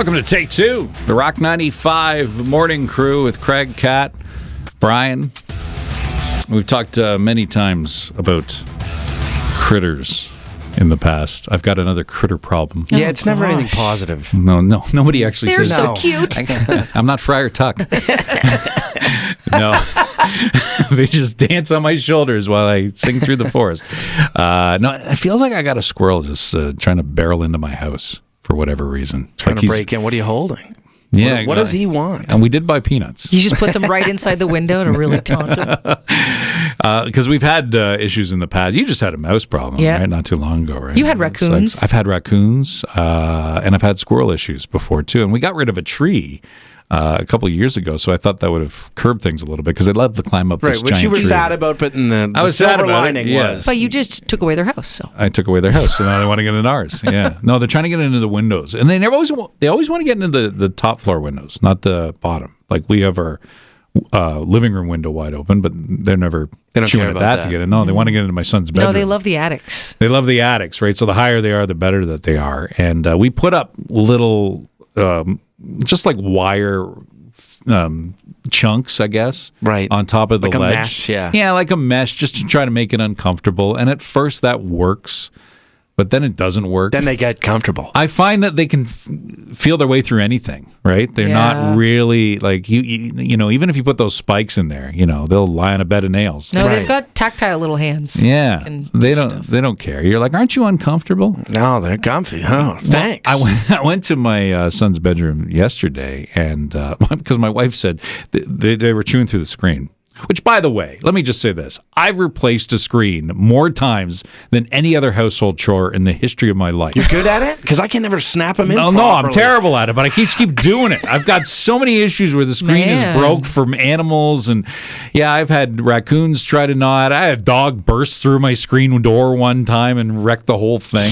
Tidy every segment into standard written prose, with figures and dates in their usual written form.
Welcome to Take Two, the Rock 95 morning crew with Craig, Kat, Brian. We've talked many times about critters in the past. I've got another critter problem. Yeah, it's never anything positive. No, nobody actually They're says so no. cute. I'm not Friar Tuck. No. They just dance on my shoulders while I sing through the forest. No, it feels like I got a squirrel just trying to barrel into my house for whatever reason. Trying to break in. What are you holding? Yeah. What does he want? And we did buy peanuts. You just put them right inside the window to really taunt them. Because we've had issues in the past. You just had a mouse problem, Yeah. right? Not too long ago, right? You had raccoons. I've had raccoons, and I've had squirrel issues before, too. And we got rid of a tree a couple of years ago, so I thought that would have curbed things a little bit, because they love to climb up this Right, which giant you were tree. sad about, but the I was sad silver about it, lining yeah. was... But you just took away their house, so. I took away their house, so now they want to get into ours. Yeah, no, they're trying to get into the windows, and they always want to get into the top floor windows, not the bottom. Like we have our living room window wide open, but they're never They don't chewing care at about that that. to get in. No, they want to get into my son's bedroom. No, they love the attics. They love the attics, right? So the higher they are, the better that they are. And we put up little, just like wire chunks, I guess, Right. on top of the Like a ledge. mesh, yeah. Yeah, like a mesh, just to try to make it uncomfortable. And at first that works, but then it doesn't work. Then they get comfortable. I find that they can feel their way through anything, right? They're Yeah. not really like you know, even if you put those spikes in there, you know, they'll lie on a bed of nails. No, Right. they've got tactile little hands. Yeah, And they don't care. You're like, aren't you uncomfortable? No, they're comfy. Oh, thanks. I went to my son's bedroom yesterday, and because my wife said they were chewing through the screen. Which, by the way, let me just say this. I've replaced a screen more times than any other household chore in the history of my life. You're good at it? Because I can never snap them in No, I'm properly. terrible at it, but I keep doing it. I've got so many issues where the screen is Man. broke from animals, and yeah, I've had raccoons try to gnaw it. I had a dog burst through my screen door one time and wreck the whole thing.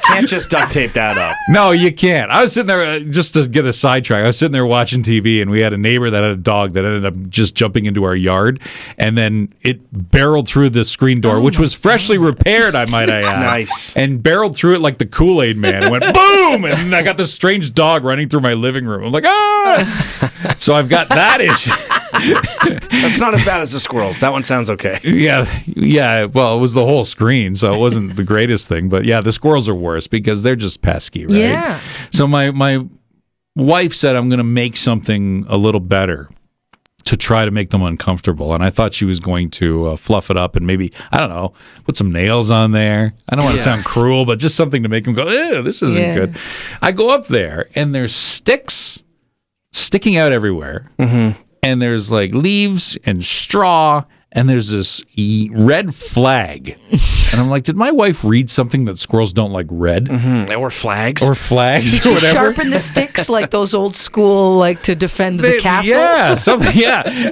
Can't just duct tape that up. No, you can't. I was sitting there, just to get a sidetrack, I was sitting there watching TV, and we had a neighbor that had a dog that ended up just jumping into our yard, and then it barreled through the screen door, which was freshly repaired, I might add. Nice. And barreled through it like the Kool-Aid Man. It went boom! And I got this strange dog running through my living room. I'm like, ah! So I've got that issue. That's not as bad as the squirrels. That one sounds okay. Yeah. Well, it was the whole screen, so it wasn't the greatest thing. But yeah, the squirrels are worse because they're just pesky, right? Yeah. So my wife said I'm going to make something a little better to try to make them uncomfortable, and I thought she was going to fluff it up and maybe, I don't know, put some nails on there. I don't want to sound cruel, but just something to make them go, ew, this isn't good. I go up there, and there's sticks sticking out everywhere. Mm-hmm. And there's like leaves and straw, and there's this red flag. And I'm like, did my wife read something that squirrels don't like red? Mm-hmm. Or flags. Or flags Did or you whatever? sharpen the sticks like those old school, like to defend the castle? Yeah, something. Yeah,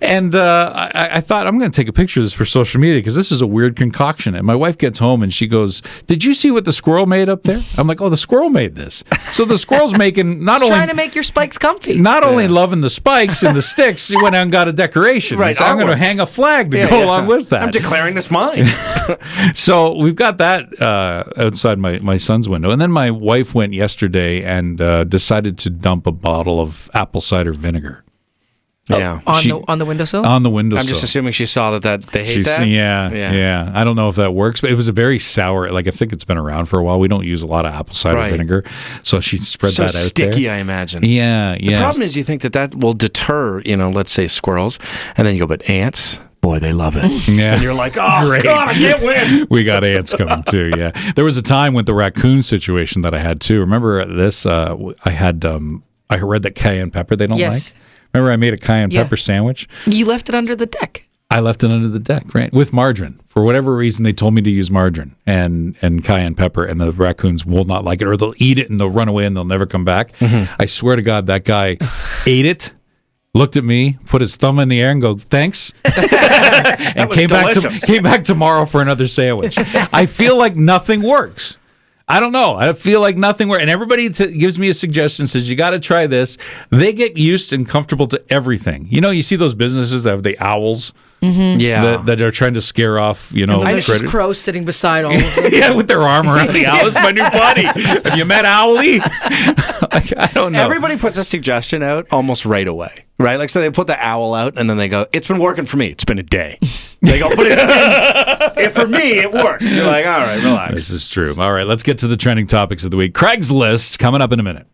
and I thought I'm going to take a picture of this for social media because this is a weird concoction. And my wife gets home and she goes, "Did you see what the squirrel made up there?" I'm like, "Oh, the squirrel made this." So the squirrel's making not only Trying to make your spikes comfy. not only loving the spikes and the sticks, he went out and got a decoration. Right, So I'm going to artwork. hang a flag to go along with that. I'm declaring this mine. So we've got that outside my son's window. And then my wife went yesterday and decided to dump a bottle of apple cider vinegar Yeah. On the windowsill? on the windowsill. I'm just assuming she saw that they hate that. Yeah. I don't know if that works, but it was a very sour, like I think it's been around for a while. We don't use a lot of apple cider Right. vinegar. So she spread So that out sticky, there. I imagine. Yeah. The problem is you think that will deter, let's say squirrels, and then you go, but ants, boy, they love it. Yeah. And you're like, oh, Great. God, I can't win. We got ants coming too. Yeah, there was a time with the raccoon situation that I had too. Remember this? I read that cayenne pepper they don't Yes. like. Remember I made a cayenne Yeah. pepper sandwich. You left it under the deck. I left it under the deck, right, with margarine. For whatever reason, they told me to use margarine and cayenne pepper, and the raccoons will not like it, or they'll eat it and they'll run away and they'll never come back. Mm-hmm. I swear to God, that guy ate it. Looked at me, put his thumb in the air, and go, "Thanks," and was came delicious. back tomorrow for another sandwich. I feel like nothing works. I don't know. I feel like nothing where, and everybody gives me a suggestion, says you got to try this. They get used and comfortable to everything. You know, you see those businesses that have the owls. Yeah. That are trying to scare off, And there's just crows sitting beside all of them. yeah, with their arm around the owl. It's my new buddy. Have you met Owlie? I don't know. Everybody puts a suggestion out almost right away, right? Like, so they put the owl out, and then they go, "It's been working for me. It's been a day." They go, "But for me, it worked." You're like, "All right, relax." This is true. All right, let's get to the trending topics of the week. Craigslist coming up in a minute.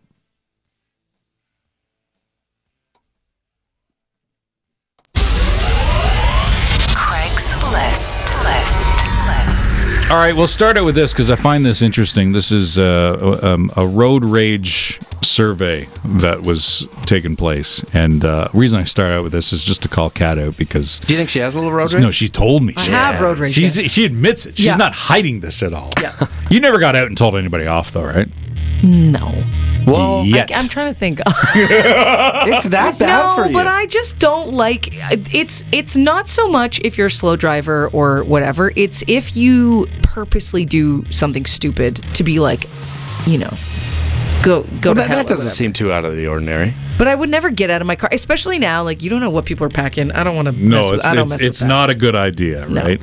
All right, we'll start out with this because I find this interesting. This is a road rage survey that was taking place. And the reason I start out with this is just to call Kat out because... Do you think she has a little road rage? No, she told me. I have road rage. She admits it. She's Yeah. not hiding this at all. Yeah. You never got out and told anybody off, though, right? No. Well, Yet. I'm trying to think. it's that bad for you. But I just don't like it's not so much if you're a slow driver or whatever. It's if you purposely do something stupid to be like, you know, go to hell. That or doesn't whatever. seem too out of the ordinary. But I would never get out of my car, especially now. Like, you don't know what people are packing. I don't want to. No, mess it's with not a good idea, No. right?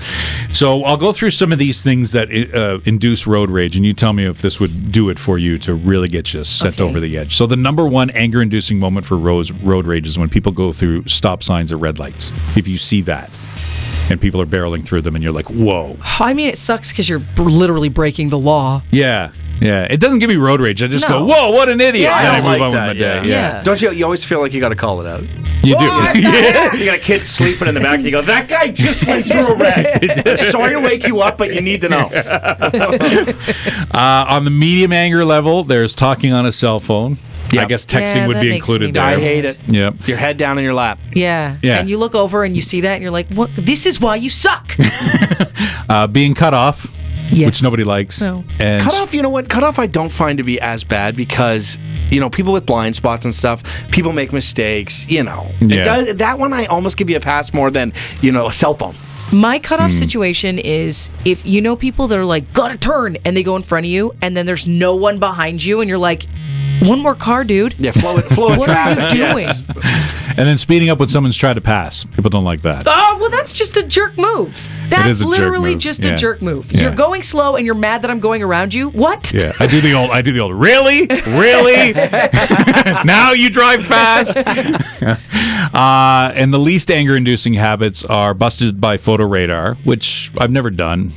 So I'll go through some of these things that induce road rage, and you tell me if this would do it for you to really get you sent over the edge. So the number one anger-inducing moment for road rage is when people go through stop signs or red lights. If you see that, and people are barreling through them, and you're like, whoa. I mean, it sucks because you're literally breaking the law. Yeah. Yeah, it doesn't give me road rage. I just No. go, whoa, what an idiot. Yeah. And then I I move like on that, with my day. yeah. Don't you always feel like you got to call it out? You do. Yeah. You got a kid sleeping in the back, and you go, "That guy just went through a red." Sorry to wake you up, but you need to know. On the medium anger level, there's talking on a cell phone. I Yep. guess texting Yeah, would that be makes included me there. I mad. hate it. Yep. Your head down in your lap. Yeah. Yeah. And you look over and you see that and you're like, what? This is why you suck. Being cut off, Yes. which nobody likes. No. And Cut off, you know what? Cut off I don't find to be as bad because, you know, people with blind spots and stuff, people make mistakes, you know. Yeah. That one I almost give you a pass more than, you know, a cell phone. My cutoff situation is if you know people that are like, gotta turn, and they go in front of you, and then there's no one behind you, and you're like, one more car, dude. Yeah, flow of What are traffic. you doing? And then speeding up when someone's trying to pass. People don't like that. Oh, well, that's just a jerk move. That's is a jerk literally move. just Yeah. a jerk move. Yeah. You're going slow and you're mad that I'm going around you. What? Yeah, I do the old. Really? Now you drive fast. And the least anger-inducing habits are busted by photo radar, which I've never done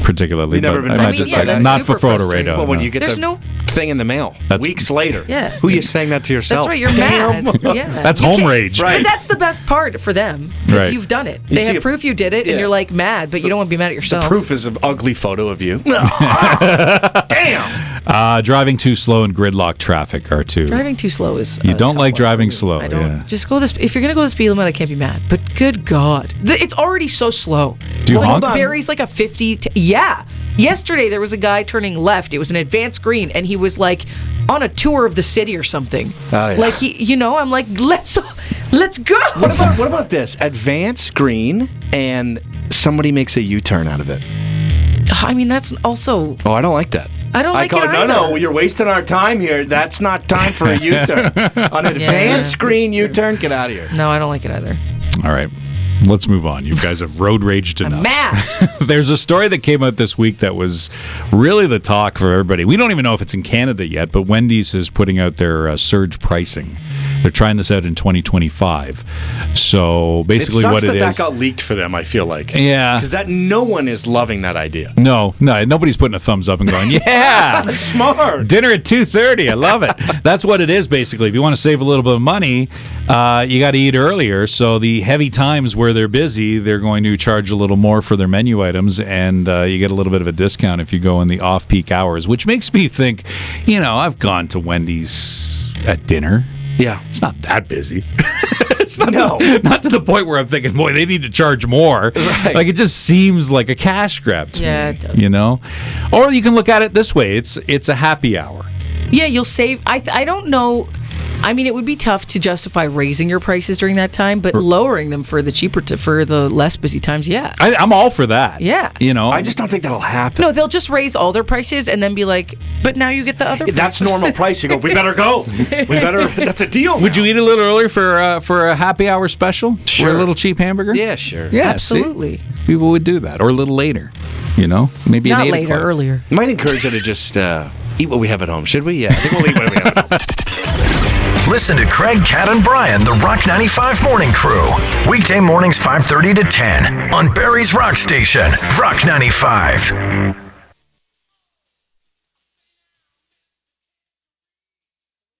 particularly. You've never but been I busted imagine by it's that? not Super for photo frustrating. radar. Well, when no. you get There's the no- thing in the mail weeks later. Yeah. Who are you saying that to yourself? That's right. You're Damn. mad. Yeah. That's You home can't- rage. Right. And that's the best part for them because Right. you've done it. You They see have proof you did it, Yeah. and you're like mad, but you don't want to be mad at yourself. Proof is an ugly photo of you. Damn. Driving too slow in gridlock traffic are two. Driving too slow is. You a don't tough like one driving for me. slow, I don't. yeah. Just go this. If you're gonna go the speed limit, I can't be mad. But good God, it's already so slow. Do you It's honk? like Barry's like a 50. Yeah. Yesterday there was a guy turning left. It was an advanced green, and he was like on a tour of the city or something. Oh, yeah. Like I'm like, let's go. What about this? Advance green and somebody makes a U-turn out of it. I mean, that's also. Oh, I don't like that. I don't like go, it no, either. you're wasting our time here. That's not time for a U-turn. An advanced green U-turn, get out of here. No, I don't like it either. All right. Let's move on. You guys have road raged enough. Mad. There's a story that came out this week that was really the talk for everybody. We don't even know if it's in Canada yet, but Wendy's is putting out their surge pricing. They're trying this out in 2025. So basically, it sucks what it that is. got leaked for them. I feel like. Yeah. Because no one is loving that idea. No, nobody's putting a thumbs up and going, yeah. Smart. Dinner at 2:30. I love it. That's what it is, basically. If you want to save a little bit of money, you got to eat earlier. So the heavy times where they're busy, they're going to charge a little more for their menu items, and you get a little bit of a discount if you go in the off-peak hours, which makes me think, I've gone to Wendy's at dinner. Yeah. It's not that busy. It's not, No. not to the point where I'm thinking, boy, they need to charge more. Right. Like, it just seems like a cash grab to Yeah, me. it does. Or you can look at it this way. It's a happy hour. Yeah, you'll save. I don't know. I mean, it would be tough to justify raising your prices during that time, but lowering them for the for the less busy times, yeah. I'm all for that. Yeah. You know, I just don't think that'll happen. No, they'll just raise all their prices and then be like, but now you get the other price. That's normal price. You go, we better go. That's a deal. would you eat a little earlier for a happy hour special? Sure. For a little cheap hamburger? Yeah, sure. Yeah, Absolutely. see? People would do that. Or a little later. You know? Maybe Not an 8 later, o'clock. earlier. Might encourage you to just eat what we have at home. Should we? Yeah, I think we'll eat what we have at home. Listen to Craig, Kat, and Brian, the Rock 95 Morning Crew. Weekday mornings 5:30 to 10 on Barrie's Rock Station, Rock 95.